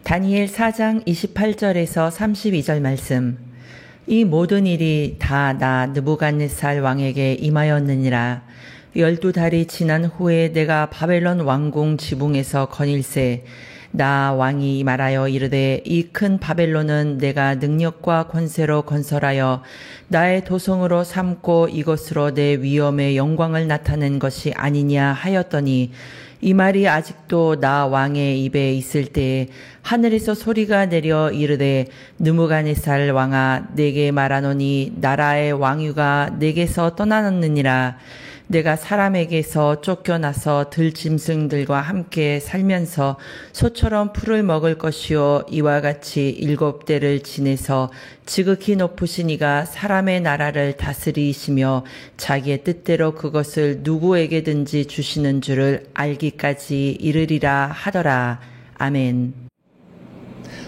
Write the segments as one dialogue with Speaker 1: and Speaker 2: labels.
Speaker 1: 다니엘 4장 28절에서 32절 말씀. 이 모든 일이 다 나 느부갓네살 왕에게 임하였느니라. 12달이 지난 후에 내가 바벨론 왕궁 지붕에서 거닐새 나 왕이 말하여 이르되 이 큰 바벨론은 내가 능력과 권세로 건설하여 나의 도성으로 삼고 이것으로 내 위엄의 영광을 나타낸 것이 아니냐 하였더니 이 말이 아직도 나 왕의 입에 있을 때에 하늘에서 소리가 내려 이르되 느부갓네살 왕아 내게 말하노니 나라의 왕위가 내게서 떠나느니라. 내가 사람에게서 쫓겨나서 들짐승들과 함께 살면서 소처럼 풀을 먹을 것이요 이와 같이 7대를 지내서 지극히 높으신 이가 사람의 나라를 다스리시며 자기의 뜻대로 그것을 누구에게든지 주시는 줄을 알기까지 이르리라 하더라. 아멘.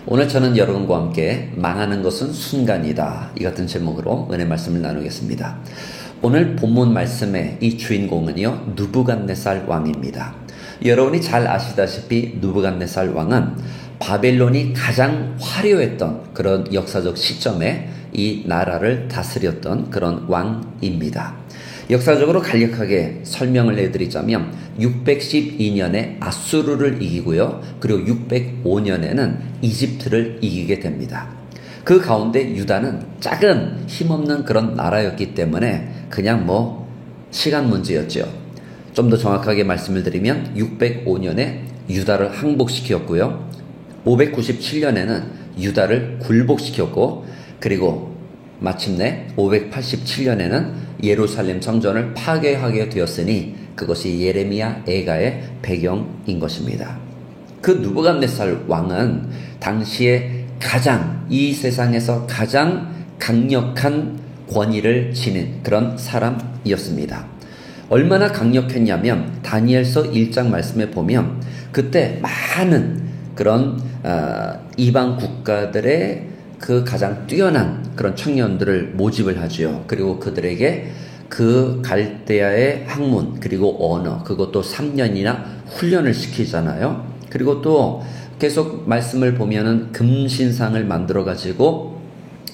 Speaker 2: 오늘 저는 여러분과 함께 망하는 것은 순간이다, 이 같은 제목으로 은혜 말씀을 나누겠습니다. 오늘 본문 말씀의 이 주인공은요, 느부갓네살 왕입니다. 여러분이 잘 아시다시피 느부갓네살 왕은 바벨론이 가장 화려했던 그런 역사적 시점에 이 나라를 다스렸던 그런 왕입니다. 역사적으로 간략하게 설명을 해드리자면 612년에 아수르를 이기고요, 그리고 605년에는 이집트를 이기게 됩니다. 그 가운데 유다는 작은 힘없는 그런 나라였기 때문에 그냥 시간 문제였죠. 좀 더 정확하게 말씀을 드리면 605년에 유다를 항복시켰고요, 597년에는 유다를 굴복시켰고, 그리고 마침내 587년에는 예루살렘 성전을 파괴하게 되었으니 그것이 예레미야 애가의 배경인 것입니다. 그 느부갓네살 왕은 당시에 이 세상에서 가장 강력한 권위를 지닌 그런 사람이었습니다. 얼마나 강력했냐면 다니엘서 1장 말씀에 보면 그때 많은 그런 이방 국가들의 그 가장 뛰어난 그런 청년들을 모집을 하죠. 그리고 그들에게 그 갈대아의 학문 그리고 언어 그것도 3년이나 훈련을 시키잖아요. 그리고 또 계속 말씀을 보면은 금신상을 만들어 가지고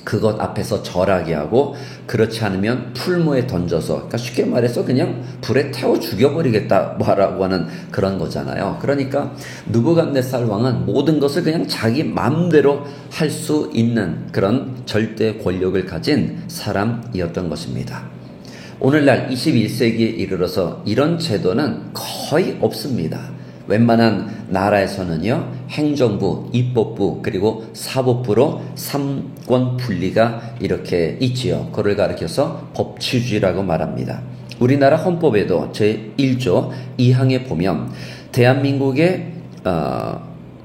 Speaker 2: 그것 앞에서 절하게 하고, 그렇지 않으면 풀무에 던져서, 그러니까 쉽게 말해서 그냥 불에 태워 죽여버리겠다라고 하는 그런 거잖아요. 그러니까 느부갓네살 왕은 모든 것을 그냥 자기 마음대로 할 수 있는 그런 절대 권력을 가진 사람이었던 것입니다. 오늘날 21세기에 이르러서 이런 제도는 거의 없습니다. 웬만한 나라에서는요, 행정부, 입법부, 그리고 사법부로 3권 분리가 이렇게 있지요. 그걸 가리켜서 법치주의라고 말합니다. 우리나라 헌법에도 제1조 2항에 보면 대한민국의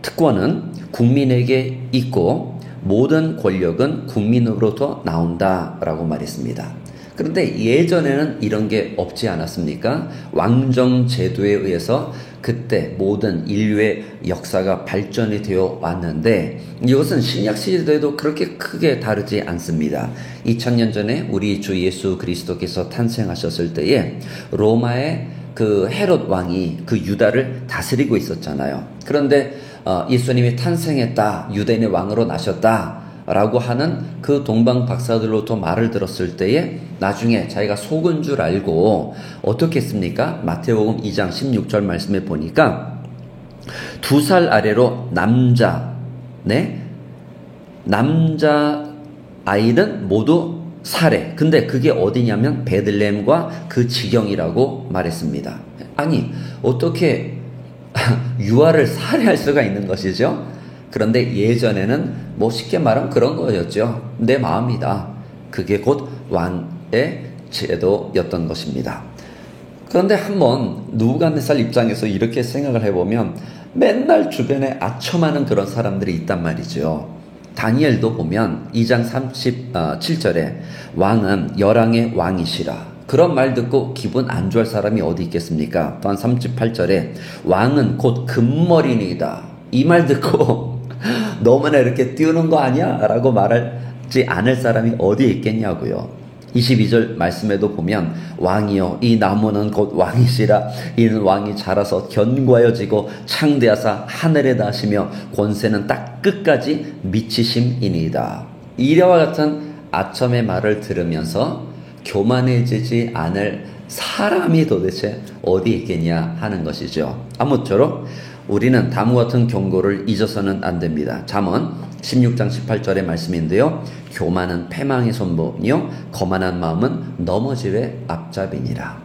Speaker 2: 특권은 국민에게 있고 모든 권력은 국민으로부터 나온다라고 말했습니다. 그런데 예전에는 이런 게 없지 않았습니까? 왕정 제도에 의해서 그때 모든 인류의 역사가 발전이 되어 왔는데 이것은 신약 시대에도 그렇게 크게 다르지 않습니다. 2000년 전에 우리 주 예수 그리스도께서 탄생하셨을 때에 로마의 그 헤롯 왕이 그 유다를 다스리고 있었잖아요. 그런데 예수님이 탄생했다, 유대인의 왕으로 나셨다 라고 하는 그 동방 박사들로부터 말을 들었을 때에 나중에 자기가 속은 줄 알고 어떻게 했습니까? 마태복음 2장 16절 말씀에 보니까 2살 아래로 남자 아이는 모두 살해. 근데 그게 어디냐면 베들레헴과 그 지경이라고 말했습니다. 아니, 어떻게 유아를 살해할 수가 있는 것이죠? 그런데 예전에는 쉽게 말하면 그런 거였죠. 내 마음이다. 그게 곧 왕의 제도였던 것입니다. 그런데 한번 느부갓네살 입장에서 이렇게 생각을 해보면 맨날 주변에 아첨하는 그런 사람들이 있단 말이죠. 다니엘도 보면 2장 37절에 왕은 열왕의 왕이시라. 그런 말 듣고 기분 안 좋아할 사람이 어디 있겠습니까? 또한 38절에 왕은 곧 금머리니이다. 이 말 듣고 너무나 이렇게 띄우는 거 아니야? 라고 말하지 않을 사람이 어디에 있겠냐고요. 22절 말씀에도 보면 왕이여 이 나무는 곧 왕이시라 이는 왕이 자라서 견고하여지고 창대하사 하늘에 닿으시며 권세는 딱 끝까지 미치심이니이다. 이와 같은 아첨의 말을 들으면서 교만해지지 않을 사람이 도대체 어디 있겠냐 하는 것이죠. 아무쪼록 우리는 다음과 같은 경고를 잊어서는 안 됩니다. 잠언 16장 18절의 말씀인데요. 교만은 패망의 손보이요 거만한 마음은 넘어짐의 앞잡이니라.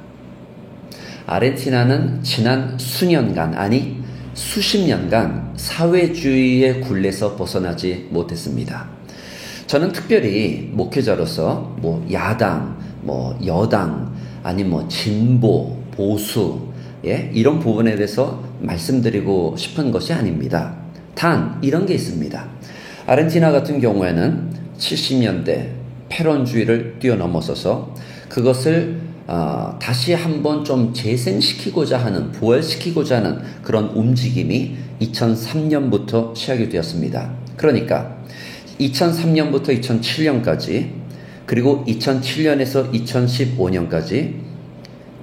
Speaker 2: 아르헨티나는 지난 수년간 아니 수십 년간 사회주의의 굴레에서 벗어나지 못했습니다. 저는 특별히 목회자로서 야당, 여당, 아니 진보, 보수, 이런 부분에 대해서 말씀드리고 싶은 것이 아닙니다. 단 이런 게 있습니다. 아르헨티나 같은 경우에는 70년대 패런주의를 뛰어넘어서서 그것을 다시 한번 좀 재생시키고자 하는, 부활시키고자 하는 그런 움직임이 2003년부터 시작이 되었습니다. 그러니까 2003년부터 2007년까지, 그리고 2007년에서 2015년까지,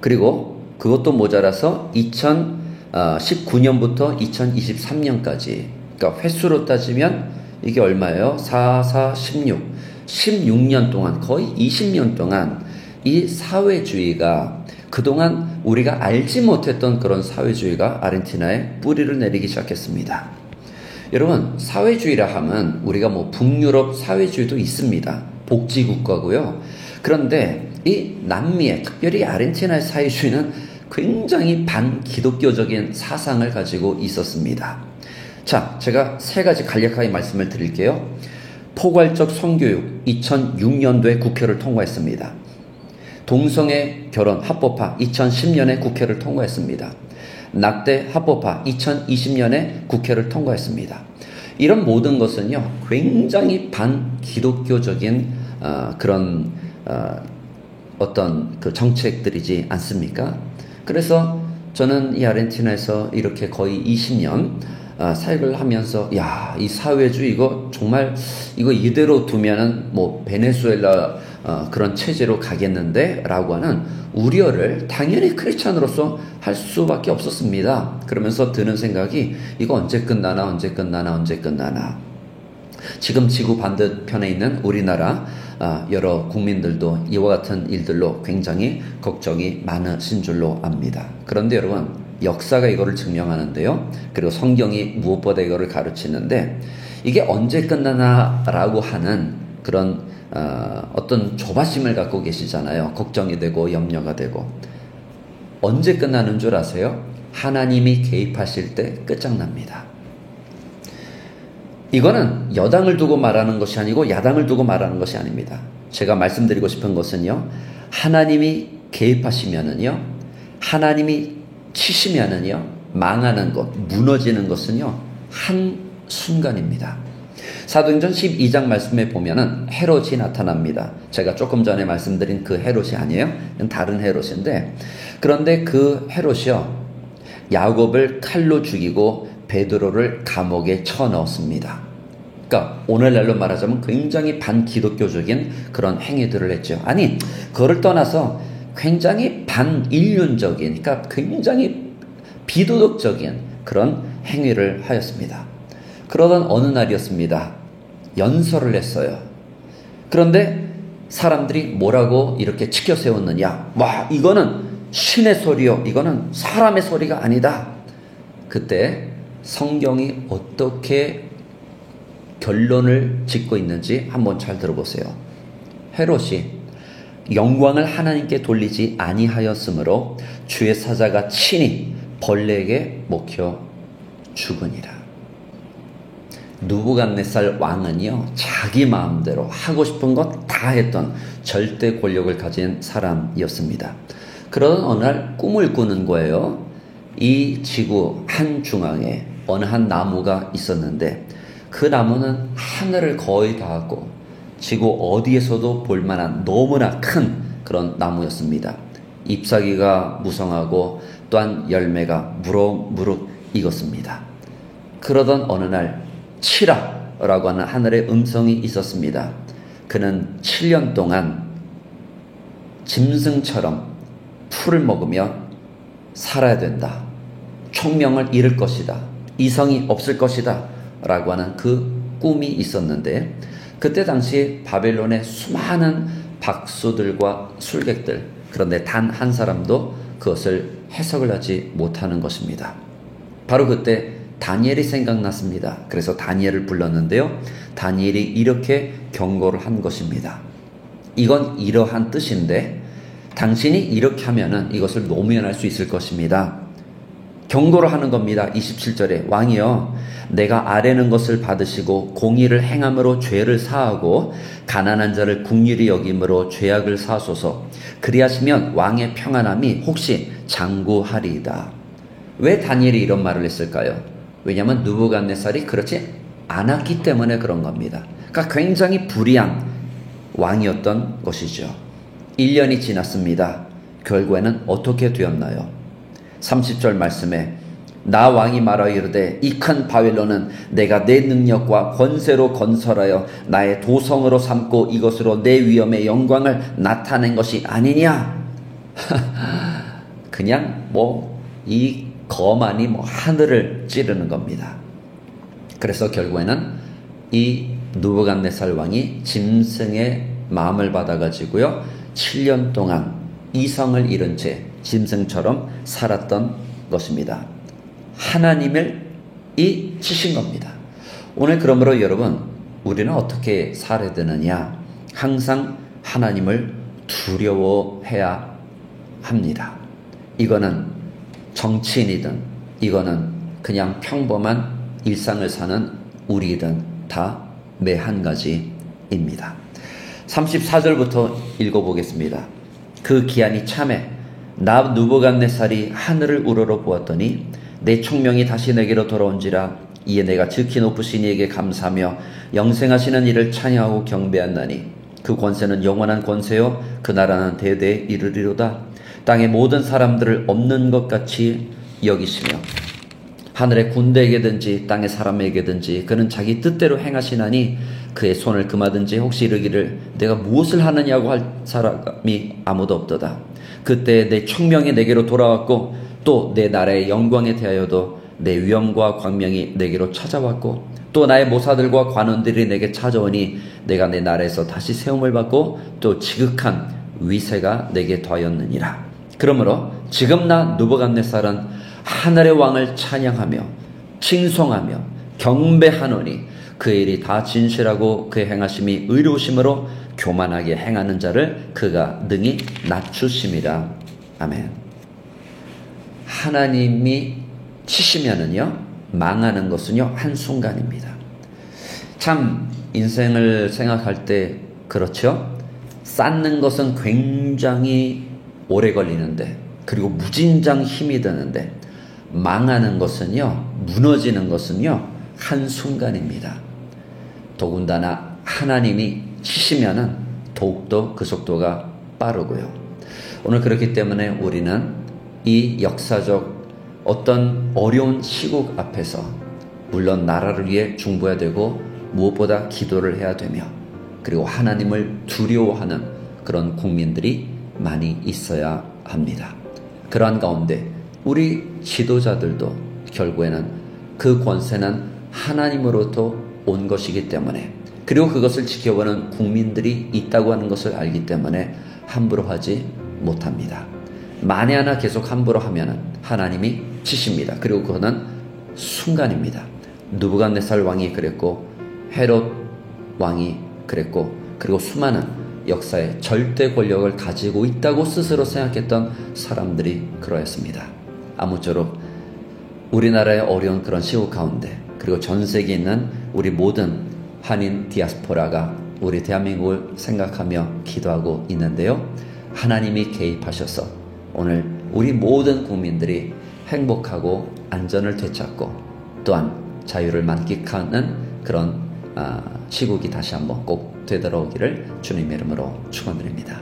Speaker 2: 그리고 그것도 모자라서 2019년부터 2023년까지, 그러니까 횟수로 따지면 이게 얼마예요? 4, 4, 16. 16년 동안, 거의 20년 동안 이 사회주의가, 그동안 우리가 알지 못했던 그런 사회주의가 아르헨티나에 뿌리를 내리기 시작했습니다. 여러분, 사회주의라 하면 우리가 북유럽 사회주의도 있습니다. 복지국가고요. 그런데 이 남미의, 특별히 아르헨티나의 사회주의는 굉장히 반기독교적인 사상을 가지고 있었습니다. 자, 제가 세 가지 간략하게 말씀을 드릴게요. 포괄적 성교육 2006년도에 국회를 통과했습니다. 동성애 결혼 합법화 2010년에 국회를 통과했습니다. 낙태 합법화 2020년에 국회를 통과했습니다. 이런 모든 것은요, 굉장히 반기독교적인 그런 어떤 그 정책들이지 않습니까? 그래서 저는 이 아르헨티나에서 이렇게 거의 20년 사역을 하면서, 이 사회주의 이거 정말 이거 이대로 두면은 베네수엘라 그런 체제로 가겠는데 라고 하는 우려를 당연히 크리스찬으로서 할 수밖에 없었습니다. 그러면서 드는 생각이, 이거 언제 끝나나. 지금 지구 반대편에 있는 우리나라 여러 국민들도 이와 같은 일들로 굉장히 걱정이 많으신 줄로 압니다. 그런데 여러분, 역사가 이거를 증명하는데요. 그리고 성경이 무엇보다 이거를 가르치는데, 이게 언제 끝나나라고 하는 그런 어떤 조바심을 갖고 계시잖아요. 걱정이 되고 염려가 되고. 언제 끝나는 줄 아세요? 하나님이 개입하실 때 끝장납니다. 이거는 여당을 두고 말하는 것이 아니고 야당을 두고 말하는 것이 아닙니다. 제가 말씀드리고 싶은 것은요, 하나님이 개입하시면은요, 하나님이 치시면은요, 망하는 것, 무너지는 것은요, 한 순간입니다. 사도행전 12장 말씀에 보면은 헤롯이 나타납니다. 제가 조금 전에 말씀드린 그 헤롯이 아니에요. 다른 헤롯인데, 그런데 그 헤롯이요, 야곱을 칼로 죽이고 베드로를 감옥에 쳐넣었습니다. 그러니까 오늘날로 말하자면 굉장히 반기독교적인 그런 행위들을 했죠. 아니, 그거를 떠나서 굉장히 반인륜적인, 그러니까 굉장히 비도덕적인 그런 행위를 하였습니다. 그러던 어느 날이었습니다. 연설을 했어요. 그런데 사람들이 뭐라고 이렇게 치켜 세웠느냐? 와, 이거는 신의 소리요, 이거는 사람의 소리가 아니다. 그때 성경이 어떻게 결론을 짓고 있는지 한번 잘 들어보세요. 헤롯이 영광을 하나님께 돌리지 아니하였으므로 주의 사자가 친히 벌레에게 먹혀 죽으니라. 느부갓네살 왕은요, 자기 마음대로 하고 싶은 것 다 했던 절대 권력을 가진 사람이었습니다. 그러던 어느 날 꿈을 꾸는 거예요. 이 지구 한 중앙에 어느 한 나무가 있었는데, 그 나무는 하늘을 거의 닿았고 지구 어디에서도 볼만한 너무나 큰 그런 나무였습니다. 잎사귀가 무성하고 또한 열매가 무럭무럭 익었습니다. 그러던 어느 날 치라라고 하는 하늘의 음성이 있었습니다. 그는 7년 동안 짐승처럼 풀을 먹으며 살아야 된다. 총명을 잃을 것이다. 이성이 없을 것이다. 라고 하는 그 꿈이 있었는데, 그때 당시 바벨론의 수많은 박수들과 술객들, 그런데 단 한 사람도 그것을 해석을 하지 못하는 것입니다. 바로 그때 다니엘이 생각났습니다. 그래서 다니엘을 불렀는데요, 다니엘이 이렇게 경고를 한 것입니다. 이건 이러한 뜻인데 당신이 이렇게 하면은 이것을 노면할 수 있을 것입니다. 경고를 하는 겁니다. 27절에 왕이여, 내가 아뢰는 것을 받으시고 공의를 행함으로 죄를 사하고 가난한 자를 긍휼히 여김으로 죄악을 사소서. 그리하시면 왕의 평안함이 혹시 장구하리이다. 왜 다니엘이 이런 말을 했을까요? 왜냐하면 느부갓네살이 그렇지 않았기 때문에 그런 겁니다. 그러니까 굉장히 불의한 왕이었던 것이죠. 1년이 지났습니다. 결국에는 어떻게 되었나요? 30절 말씀에 나 왕이 말하여 이르되 이 큰 바벨론은 내가 내 능력과 권세로 건설하여 나의 도성으로 삼고 이것으로 내 위엄의 영광을 나타낸 것이 아니냐. 그냥 이 거만이 하늘을 찌르는 겁니다. 그래서 결국에는 이 느부갓네살 왕이 짐승의 마음을 받아가지고요, 7년 동안 이성을 잃은 채 짐승처럼 살았던 것입니다. 하나님을 치신 겁니다. 오늘 그러므로 여러분, 우리는 어떻게 살아야 되느냐? 항상 하나님을 두려워해야 합니다. 이거는 정치인이든 이거는 그냥 평범한 일상을 사는 우리든 다 매 한 가지입니다. 34절부터 읽어보겠습니다. 그 기한이 참에 나 느부갓네살이 하늘을 우러러 보았더니 내 총명이 다시 내게로 돌아온지라. 이에 내가 지극히 높으신 이에게 감사하며 영생하시는 이를 찬양하고 경배한다니. 그 권세는 영원한 권세요 그 나라는 대대에 이르리로다. 땅의 모든 사람들을 없는 것 같이 여기시며 하늘의 군대에게든지 땅의 사람에게든지 그는 자기 뜻대로 행하시나니 그의 손을 금하든지 혹시 이르기를 내가 무엇을 하느냐고 할 사람이 아무도 없도다. 그때 내 총명이 내게로 돌아왔고 또 내 나라의 영광에 대하여도 내 위엄과 광명이 내게로 찾아왔고 또 나의 모사들과 관원들이 내게 찾아오니 내가 내 나라에서 다시 세움을 받고 또 지극한 위세가 내게 더하였느니라. 그러므로 지금 나 느부갓네살은 하늘의 왕을 찬양하며 칭송하며 경배하노니 그의 일이 다 진실하고 그의 행하심이 의로우심으로 교만하게 행하는 자를 그가 능히 낮추심이라. 아멘. 하나님이 치시면은요, 망하는 것은요 한순간입니다. 참 인생을 생각할 때 그렇죠? 쌓는 것은 굉장히 오래 걸리는데, 그리고 무진장 힘이 드는데, 망하는 것은요, 무너지는 것은요 한순간입니다. 더군다나 하나님이 치시면은 더욱더 그 속도가 빠르고요. 오늘 그렇기 때문에 우리는 이 역사적 어떤 어려운 시국 앞에서 물론 나라를 위해 중보해야 되고 무엇보다 기도를 해야 되며, 그리고 하나님을 두려워하는 그런 국민들이 많이 있어야 합니다. 그러한 가운데 우리 지도자들도 결국에는 그 권세는 하나님으로부터 온 것이기 때문에, 그리고 그것을 지켜보는 국민들이 있다고 하는 것을 알기 때문에 함부로 하지 못합니다. 만에 하나 계속 함부로 하면은 하나님이 치십니다. 그리고 그거는 순간입니다. 느부갓네살 왕이 그랬고, 헤롯 왕이 그랬고, 그리고 수많은 역사의 절대 권력을 가지고 있다고 스스로 생각했던 사람들이 그러했습니다. 아무쪼록 우리나라의 어려운 그런 시국 가운데, 그리고 전 세계에 있는 우리 모든 한인 디아스포라가 우리 대한민국을 생각하며 기도하고 있는데요, 하나님이 개입하셔서 오늘 우리 모든 국민들이 행복하고 안전을 되찾고 또한 자유를 만끽하는 그런 시국이 다시 한번 꼭 되돌아오기를 주님의 이름으로 축원드립니다.